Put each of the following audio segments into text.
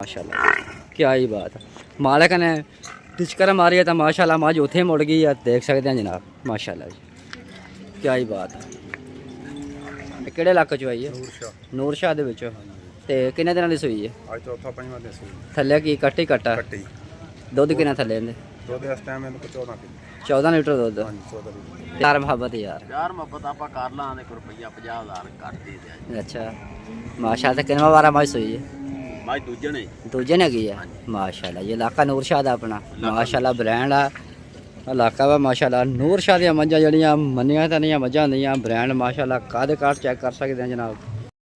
माशाल्लाह क्या ही बात है। मालिक ने टिचकर मारी है तो माशाल्लाह मज उत्थे मुड़ गई है, देख सकते हैं जनाब माशाल्लाह जी क्या ही बात है। किहड़े इलाके चो आई है? नूर शाह दे विचों। ते किन्ने दिनां दी सूई है? आज चौथा पंजवां दिन सूई थल्ले की कट्टी कट्टा कट्टी दुध किन्ना थल्ले इहदे? दुध इस टाइम इहदे कोल 14 किलो 14 लीटर दुध। ਹਾਂਜੀ 14 लीटर यार मोहब्बत यार यार मोहब्बत ਆਪਾਂ ਕਰ ਲਾਂਗੇ ਰੁਪਈਆ 50000 ਕੱਟ ਦੇ ਦੇ। अच्छा माशाल्लाह किन्नवा वारा मज सूई है? ਮੈਂ ਦੂਜੇ ਨੇ दूजे ने की है माशाल्लाह। ये इलाका नूर शाह दा अपना माशाल्लाह ब्रांड आ इलाका वा माशाल्लाह। नूर शाह दी मझां जड़ियां मन्नियां तां नहीं मझां होंदियां ब्रांड माशाल्लाह काद काट चेक कर सकते हैं जनाब।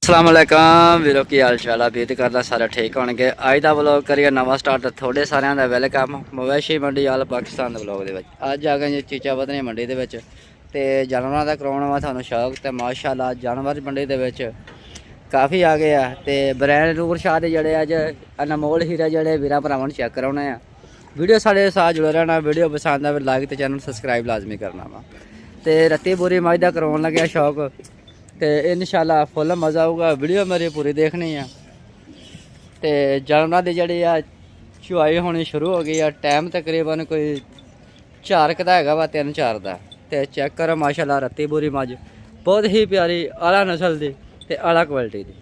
अस्सलाम वालेकुम वीरो की हाल चाल उम्मीद करदा सारे ठीक होणगे। अज दा व्लॉग करिए नवां स्टार्ट। थोड़े सारिਆਂ ਦਾ ਵੈਲਕਮ ਮਵੇਸ਼ੀ ਮੰਡੀ ਆਲ ਪਾਕਿਸਤਾਨ ਦੇ व्लॉग ਦੇ ਵਿੱਚ। ਅੱਜ ਆ ਗਏ ਜੀ ਚੀਚਾ ਬਦਨੀ ਮੰਡੀ ਦੇ ਵਿੱਚ ਤੇ ਜਾਨਵਰਾਂ ਦਾ ਕਰਾਉਣਾ ਵਾ ਤੁਹਾਨੂੰ ਸ਼ੌਕ ਤੇ ਮਾਸ਼ਾਅੱਲਾ ਜਾਨਵਰ ਮੰਡੀ ਦੇ ਵਿੱਚ ਕਾਫੀ ਆ ਗਏ ਆ ਤੇ ਬ੍ਰਾਂਡ ਨੂਰ ਸ਼ਾਹ ਦੇ ਜਿਹੜੇ ਅੱਜ ਅਨਮੋਲ ਹੀਰੇ ਜਿਹੜੇ ਵੀਰਾਂ ਭਰਾਵਾਂ ਨੂੰ ਚੈੱਕ ਕਰਾਉਣੇ ਆ। ਵੀਡੀਓ ਸਾਡੇ ਸਾਥ ਜੁੜੇ ਰਹਿਣਾ। ਵੀਡੀਓ ਪਸੰਦ ਆਵੇ ਲਾਈਕ ਤੇ ਚੈਨਲ ਸਬਸਕ੍ਰਾਈਬ ਲਾਜ਼ਮੀ ਕਰਨਾ ਵਾ। ਤੇ ਰੱਤੀ ਬੂਰੀ ਮੱਝ ਦਾ ਕਰਾਉਣ ਲੱਗਿਆ ਸ਼ੌਕ ਤੇ ਇਨਸ਼ਾਅੱਲਾ ਫੁੱਲ ਮਜ਼ਾ ਆਊਗਾ। ਵੀਡੀਓ ਮੇਰੀ ਪੂਰੀ ਦੇਖਣੀ ਆ ਤੇ ਜਾਨਵਰਾਂ ਦੀ ਜਿਹੜੀ ਆ ਚੁਆਈ ਹੋਣੀ ਸ਼ੁਰੂ ਹੋ ਗਈ ਆ। ਟਾਈਮ ਤਕਰੀਬਨ ਕੋਈ 4 ਦਾ ਹੈਗਾ ਵਾ 3-4 ਦਾ। ਤੇ ਚੈੱਕ ਕਰੋ ਮਾਸ਼ਾਅੱਲਾ ਰੱਤੀ ਬੂਰੀ ਮੱਝ ਬਹੁਤ ਹੀ ਪਿਆਰੀ ਆਲਾ ਨਸਲ ਦੀ ਤੇ ਆਲਾ ਕੁਆਲਿਟੀ ਦੀ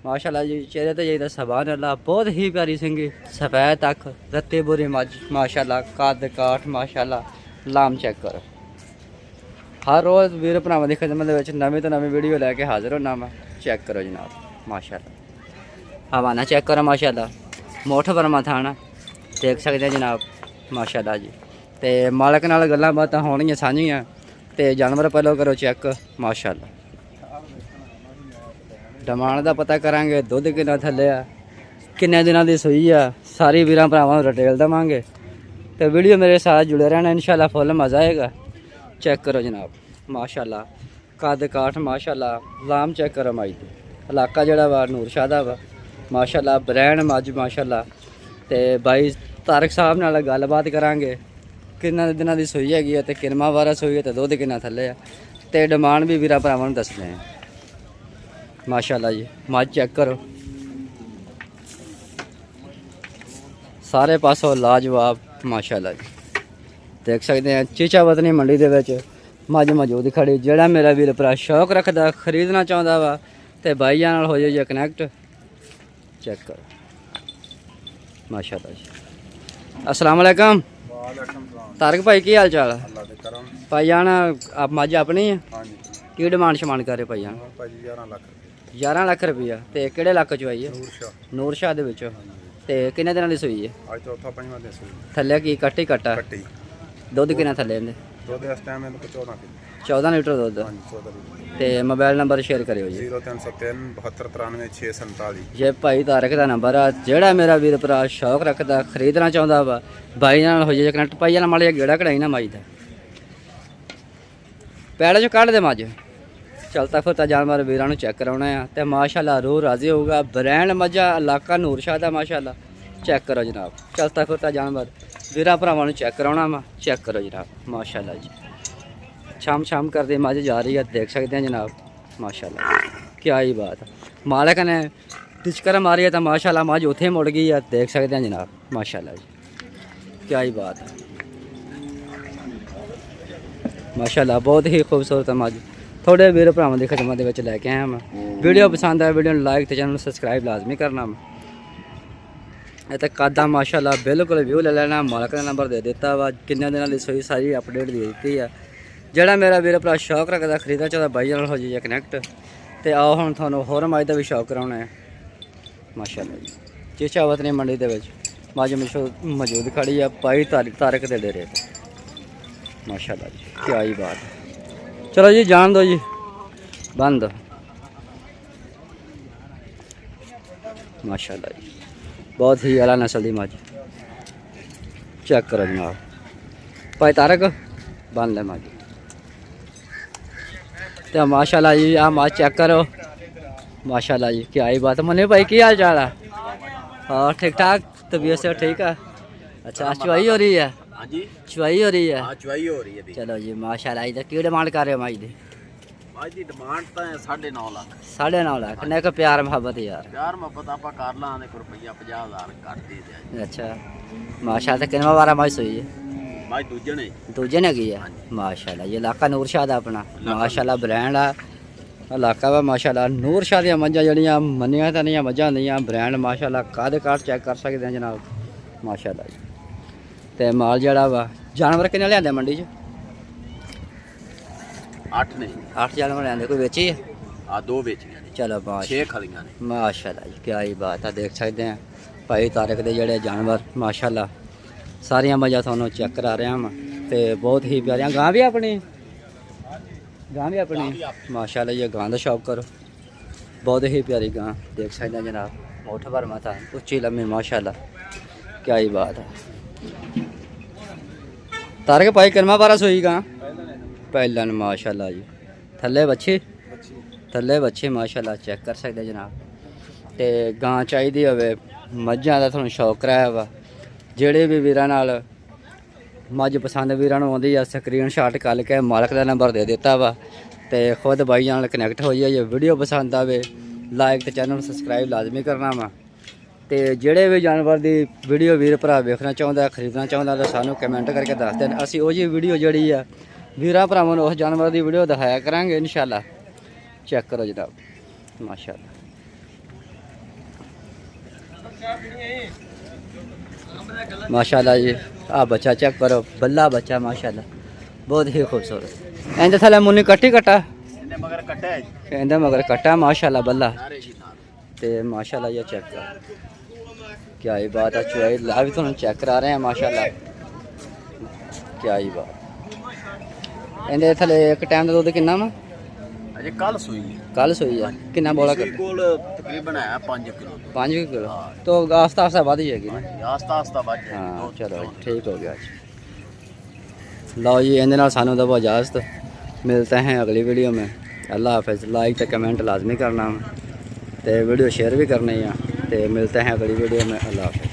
माशाल्लाह जी। चेहरे तो यही सुभान अल्लाह बहुत ही प्यारी सिंगी सफ़ेद अख रत्ती बुरी मझ माशाल्लाह कद काठ माशाल्लाह लाम चेक करो। हर रोज़ वीर भरावां दी खिदमत नवीं तो नवीं वीडियो लैके हाजिर होना मैं। चेक करो जनाब माशाल्लाह हवाना चेक करो माशाल्लाह मोठ वर्मा थाना देख सकते हैं जनाब माशाल्लाह जी। तो मालक नाल गल्लां बातां होणगियां सांझियां ते जानवर पहलों करो चेक माशाल्लाह। डिमांड का पता करांगे दुध कितना थले आ किन्ने दिनों की सूई आ सारी वीर भरावां डिटेल देवांगे। तो वीडियो मेरे साथ जुड़े रहना इंशाल्लाह फुल मज़ा आएगा। चेक करो जनाब माशाल्लाह कद काठ माशाल्लाह लाम चेक करो मज दी। इलाका जड़ा वा नूर शाह दा वा माशाल्लाह ब्रांड मझ माशाल्लाह। तो बाई तारक साहब नाल गलबात करांगे किन्ने दिनों की सूई हैगी ते किन्ना वारा सूई है तो दुध कितना थले आ ते डिमांड भी वीर भरावां नूं दसदे हैं माशाल्लाह जी। मझ चेक करो सारे पासों लाजवाब माशाल्लाह जी। देख सकते हैं चीचा वतनी मंडी दे विच मझ मौजूद खड़ी। जेड़ा मेरा वीर भरा शौक रखदा खरीदना चाहुंदा वा ते भाईयां नाल हो जाइए कनैक्ट। चेक करो माशाल्लाह जी। अस्सलाम वालेकुम तारक भाई की हाल चाल है? भाईयान आप मझ अपनी है की डिमांड शमांड करे भाईयान? 11 लाख रुपया। तो किहड़े इलाके चो आई है? नूर शाह दे विचों। ते किन्ने दिनां दी सूई है? आज चौथा पंजवां दिन सूई थल्ले की कट्टी कट्टा कट्टी दुध किन्ना थल्ले इहदे? दुध इस टाइम इहदे कोल 14 किलो 14 लीटर दुध। 14 लीटर। ते मोबाइल नंबर शेयर करियो जी। 0303 72 93 647। जे भाई तारक दा नंबर आ जेड़ा मेरा वीर भरा शौक रखदा खरीदना चाहुंदा वा भाई नाल हो जाए कनैक्ट। भाई नाल माड़ा गेड़ा कढ़ाई ना मझ दा पैड़े चो कढ़ दे मझ चलता फिरता जानवर वीरां नूं चेक कराउणा है। तो माशाल्लाह रूह राजी होगा। ब्रांड मझा इलाका नूर शाह दा माशाल्लाह। चेक करो जनाब चलता फिरता जानवर वीरां भरावां नूं चेक कराउणा वा। चेक करो जनाब माशाल्लाह जी। शाम शाम करते मझ जा रही है देख सकते हैं जनाब माशाल्लाह क्या ही बात है। मालिक ने टिचकर मारी है तो माशाल्लाह मझ उत्थे मुड़ गई है देख सकते हैं जनाब माशाल्लाह जी क्या ही बात है माशाल्लाह। बहुत ही खूबसूरत मझ थोड़े वीर भरावां दी खिदमत विच लैके आया मैं। वीडियो पसंद आए वीडियो लाइक तो चैनल सबसक्राइब लाजमी करना मैं। तो कदा माशाल्लाह बिल्कुल व्यू ले लेना। मालक का नंबर दे दिता वा किन्ने दिनों की सूई सारी अपडेट दे दी है। जेड़ा मेरा वीर भरा शौक रखदा खरीदना चाहता बाई नाल हो जाइए कनैक्ट। तो आओ हुण तुहानूं होर मझ दा भी शौक कराउणा है माशाल्लाह जी। चीचा वतनी मंडी दे विच मझ मौजूद खड़ी है भाई तारक दे डेरे माशाल्लाह जी क्या ही बात है। चलो जी जान दो जी बंद माशाल्लाह जी बहुत ही आला नस्ल की मझ। चेक करो जनाब भाई तारक बंद है मझ। तो माशाल्लाह जी आ मझ चेक करो माशाल्लाह जी क्या ही बात। मने भाई की हाल चाल है? हाँ ठीक ठाक तबीयत से ठीक है। अच्छा चुवाई हो रही है? हाँ जी चुवाई हो रही है? हाँ चुवाई हो रही है। चलो जी माशाल्लाह। इधर की डिमांड कर रहे हो मझ दी? ਅੱਜ ਦੀ ਡਿਮਾਂਡ ਤਾਂ 9.5 ਲੱਖ 9.5 ਲੱਖ ਕਿੰਨੇ ਕੁ ਪਿਆਰ ਮੁਹੱਬਤ ਯਾਰ। ਪਿਆਰ ਮੁਹੱਬਤ ਆਪਾਂ ਕਰ ਲਾਂਗੇ ਕੋਈ ਰੁਪਈਆ 50,000 ਕੱਟ ਦੇ ਦਿਆ ਅੱਛਾ ਮਾਸ਼ਾਅੱਲਾ। ਤੇ ਕਿੰਨਾ ਵਾਰਾ ਮਾਈ ਸੋਈ ਹੈ? ਮੈਂ ਦੂਜੇ ਨੇ ਦੂਜੇ ਨੇ ਕੀ ਹੈ ਮਾਸ਼ਾਅੱਲਾ। ਇਹ ਇਲਾਕਾ ਨੂਰ ਸ਼ਾਹ ਦਾ ਆਪਣਾ ਮਾਸ਼ਾਅੱਲਾ ਬ੍ਰਾਂਡ ਆ ਇਲਾਕਾ ਵਾ ਮਾਸ਼ਾਅੱਲਾ। ਨੂਰ ਸ਼ਾਹ ਦੀਆਂ ਮੱਝਾਂ ਜਿਹੜੀਆਂ ਮੰਨੀਆਂ ਤਾਂ ਨਹੀਂ ਮੱਝਾਂ ਹੁੰਦੀਆਂ ਬ੍ਰਾਂਡ ਮਾਸ਼ਾਅੱਲਾ। ਕਾਦ ਕਾਰਡ ਚੈੱਕ ਕਰ ਸਕਦੇ ਆ ਜਨਾਬ ਮਾਸ਼ਾਅੱਲਾ ਜੀ। ਤੇ ਮਾਲ ਜਿਹੜਾ ਵਾ ਜਾਨਵਰ ਕਿੰਨੇ ਲਿਆਂਦੇ ਮੰਡੀ 'ਚ? 8 ਨੇ 8 ਜਾਨਵਰ ਲਿਆਂਦੇ। ਕੋਈ ਵੇਚੀ ਹੈ? ਆ 2 ਵੇਚੀਆਂ ਨੇ ਚਲੋ 6 ਖਲੀਆਂ ਨੇ ਮਾਸ਼ਾਅੱਲਾ ਜੀ ਕੀ ਹੀ ਬਾਤ ਆ। ਦੇਖ ਸਕਦੇ ਆ ਭਾਈ ਤਾਰਿਕ ਦੇ ਜਿਹੜੇ ਜਾਨਵਰ ਮਾਸ਼ਾਅੱਲਾ ਸਾਰੀਆਂ ਮੱਝਾਂ ਤੁਹਾਨੂੰ ਚੈੱਕ ਕਰਾ ਰਿਹਾ ਵਾਂ ਤੇ ਬਹੁਤ ਹੀ ਪਿਆਰੀਆਂ। ਗਾਂ ਵੀ ਆਪਣੀ ਗਾਂ ਵੀ ਆਪਣੀ ਮਾਸ਼ਾਅੱਲਾ। ਇਹ ਗਾਂ ਦਾ ਸ਼ੌਕ ਕਰੋ ਬਹੁਤ ਹੀ ਪਿਆਰੀ ਗਾਂ ਦੇਖ ਸਕਦੇ ਆ ਜਨਾਬ। ਮੋਠ ਭਰ ਮਾਤਾ ਉੱਚੀ ਲੰਮੀ ਮਾਸ਼ਾਅੱਲਾ ਕੀ ਹੀ ਬਾਤ ਹੈ। ਤਾਰਿਕ ਭਾਈ ਕਿੰਨਾ ਵਾਰਾ ਸੋਈ ਗਾਂ? ਪਹਿਲਾਂ ਮਾਸ਼ਾਅੱਲਾ ਜੀ। ਥੱਲੇ ਬੱਚੇ ਮਾਸ਼ਾਅੱਲਾ ਚੈੱਕ ਕਰ ਸਕਦੇ ਜਨਾਬ। ਤੇ ਗਾਂ ਚਾਹੀਦੀ ਹੋਵੇ ਮੱਝਾਂ ਦਾ ਤੁਹਾਨੂੰ ਸ਼ੌਕ ਕਰਾਇਆ ਵਾ ਜਿਹੜੇ ਵੀ ਵੀਰਾਂ ਨਾਲ ਮੱਝ ਪਸੰਦ ਵੀਰਾਂ ਨੂੰ ਆਉਂਦੀ ਆ ਸਕਰੀਨਸ਼ਾਟ ਕਰ ਕੇ ਮਾਲਕ ਦਾ ਨੰਬਰ ਦੇ ਦਿੱਤਾ ਵਾ ਤੇ ਖੁਦ ਬਾਈ ਨਾਲ ਕਨੈਕਟ ਹੋ ਜਾਈਏ। ਜੇ ਵੀਡੀਓ ਪਸੰਦ ਆਵੇ ਲਾਈਕ ਤੇ ਚੈਨਲ ਨੂੰ ਸਬਸਕ੍ਰਾਈਬ ਲਾਜ਼ਮੀ ਕਰਨਾ ਵਾ। ਤੇ ਜਿਹੜੇ ਵੀ ਜਾਨਵਰ ਦੀ ਵੀਡੀਓ ਵੀਰ ਭਰਾ ਵੇਖਣਾ ਚਾਹੁੰਦਾ ਖਰੀਦਣਾ ਚਾਹੁੰਦਾ ਤਾਂ ਸਾਨੂੰ ਕਮੈਂਟ ਕਰਕੇ ਦੱਸ ਦੇਣ। ਅਸੀਂ ਉਹ ਜੀ ਵੀਡੀਓ ਜਿਹੜੀ ਆ ਵੀਰਾਂ ਭਰਾਵਾਂ ਨੂੰ ਉਸ ਜਾਨਵਰ ਦੀ ਵੀਡੀਓ ਦਿਖਾਇਆ ਕਰਾਂਗੇ ਇਨਸ਼ਾਅੱਲਾ। ਚੈੱਕ ਕਰੋ ਜਨਾਬ ਮਾਸ਼ਾਅੱਲਾ। माशाल्लाह जी आ बच्चा चेक करो बल्ला बच्चा माशाल्लाह बहुत ही खूबसूरत। इंदे थले मुन्नी कट्टी कट्टा ਇਹਨੇ ਮਗਰ ਕੱਟਿਆ ਹੈ ਜੀ इंदे मगर कट्टा माशाल्लाह बल्ला ਸਾਰੇ ਜੀ ਨਾਲ ते माशाल्लाह ये चेक करो क्या ही बात है। चुआई ला भी थोड़ा चेक करा रहे हैं माशाल्लाह क्या ही बात। इंदे थले एक टाइम का दुध किन्ना वा? ਅਜੇ ਕੱਲ ਸੂਈ ਹੈ कल सोई है किन्ना बोला ਸੂਈ कर ਕੋਲ ਤਕਰੀਬਨ ਹੈ 5 ਕਿਲੋ 5 किलो तो आस्ता आस्ता बढ़ जाएगी ना। ਆਸਤਾ ਆਸਤਾ ਵੱਜ ਜਾਏਗੀ हाँ चलो ठीक हो गया जी। लो जी इन्हें नाल सानू दबो इजाज़त। मिलते हैं अगली वीडियो में। अल्लाह हाफिज़। लाइक तो कमेंट लाजमी करना ते वीडियो शेयर भी करनी है। तो मिलते हैं अगली वीडियो में। अल्लाह हाफिज़।